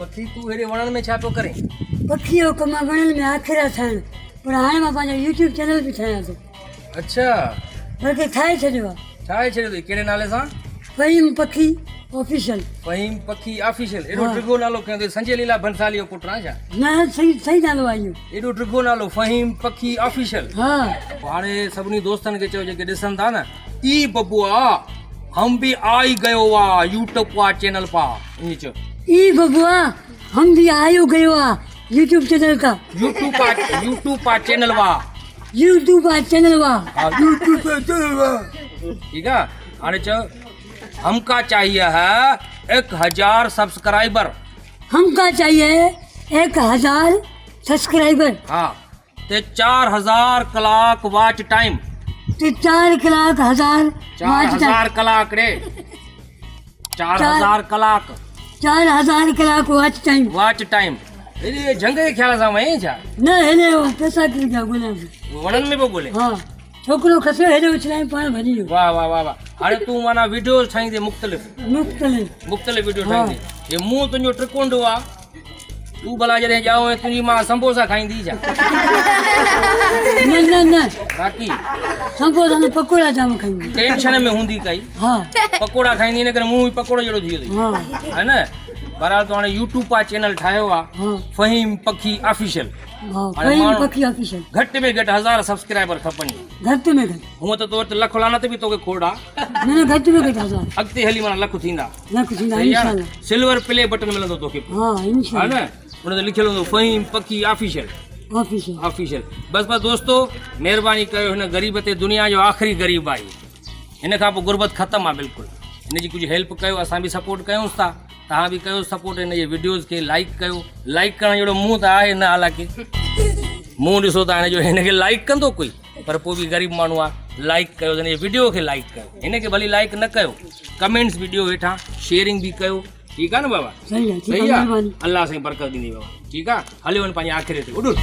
पखी तू हेरे वणन में छा पियो करे? पखी जो कम आहे वणनि में आखिरा ठाहिण, पर हाणे मां पंहिंजो यूट्यूब चैनल बि ठाहियां थो। अच्छा बल्कि ठाहे छॾियो आहे। छा आहे छॾियो अथई? कहिड़े नाले सां? फ़हीम पखी ऑफिशियल। फ़हीम पखी ऑफिशियल। एॾो ड्रिगो नालो खयों अथई, संजय लीला भंसाली जो पुटु आहे छा? न सही नालो आहे इहो। एॾो ड्रिगो नालो फ़हीम पखी ऑफिशियल। हा हाणे सभिनी दोस्तनि खे चयो जेके ॾिसनि था न, ई बबुआ हम भी आई गयो आहे यूट्यूब पा चैनल पा, ईअं चयो। ई बबुआ हम भी आयो गयो आहे यूट्यूब चैनल का। यूट्यूब पा चैनल वा। यूट्यूब पा चैनल वा। यूट्यूब पा चैनल वा। ठीक है। हाणे चयो हमका चाहिए है 1000 सब्सक्राइबर। हमका चाहिए 1000 सब्सक्राइबर। हाँ ते 4000 कलाक वॉच टाइम। ते 4 कलाक 1000 4000 कलाक रे 4000 कलाक 4000 कलाक वॉच टाइम। वॉच टाइम ये जंग के ख्याल सां वहीं छा? न हेले पैसा किरी क्या ॻोल्हियां। वणन में पियो ॻोल्हे? हाँ छोकिरो खसियो हेॾे उछलाईं पाण भॼी वियो। वाह वाह वाह वाह। हाणे तूं माना वीडियोस ठाहींदे मुख़्तलिफ़ वीडियो ठाहींदे। ये मुंहुं तुंहिंजो ट्रिकोंडो आहे, तूं भला जॾहिं ॼाओ ऐं तुंहिंजी मां संबोसा खाईंदी छा? न बाक़ी संबोसा न पकोड़ा जाम खाईंदी। टेंशन में हूंदी काई? हाँ पकोड़ा खाईंदी इन करे मुंहुं बि पकोड़ो जहिड़ो थी वियो हाँ अथई, है न? बहरहाल तूं हाणे यूट्यूब पा चैनल ठाहियो आहे हाँ फ़हीम पखी ऑफिशियल। हाँ फ़हीम पखी ऑफिशियल। घटि में घटि 1000 सब्सक्राइबर खपनि। घटि में घटि हूअं त तो वटि लख लानत बि तोखे खोड़ आहे। न घटि में घटि 1000 अॻिते हली माना लख थींदा। लख थींदा सही आहे न? इंशाल्लाह। सिल्वर प्ले बटन मिलंदो तोखे, हाँ है इंशाल्लाह न? उन ते लिखियलु हूंदो फ़हीम पखी ऑफिशियल। ऑफिशियल। बस दोस्तो महिरबानी कयो, हिन ग़रीब ते दुनिया जो आख़िरी ग़रीब आहे। हिन खां पोइ गुरबत ख़तमु आहे बिल्कुलु। हिन जी कुझु हेल्प कयो, असां बि सपोर्ट कयूंसि था, तव्हां बि कयो सपोर्ट। हिन जे वीडियोज़ खे लाइक कयो। लाइक करण जहिड़ो मुंहुं त आहे न, हालांकि मुंहुं ॾिसो त हाणे जो हिनखे लाइक कंदो कोई, पर पोइ बि ग़रीब माण्हू आहे। लाइक कयो, हिन जे वीडियो खे लाइक कयो। हिनखे भली लाइक न कयो, कमेंट्स वीडियो हेठां शेयरिंग बि कयो। ठीकु आहे न बाबा? सही सही आहे। आहे। अल्लाह साईं बरकत ॾींदी बाबा। ठीकु आहे, हलियो वञ पंहिंजे आख़िरी ते उॾ।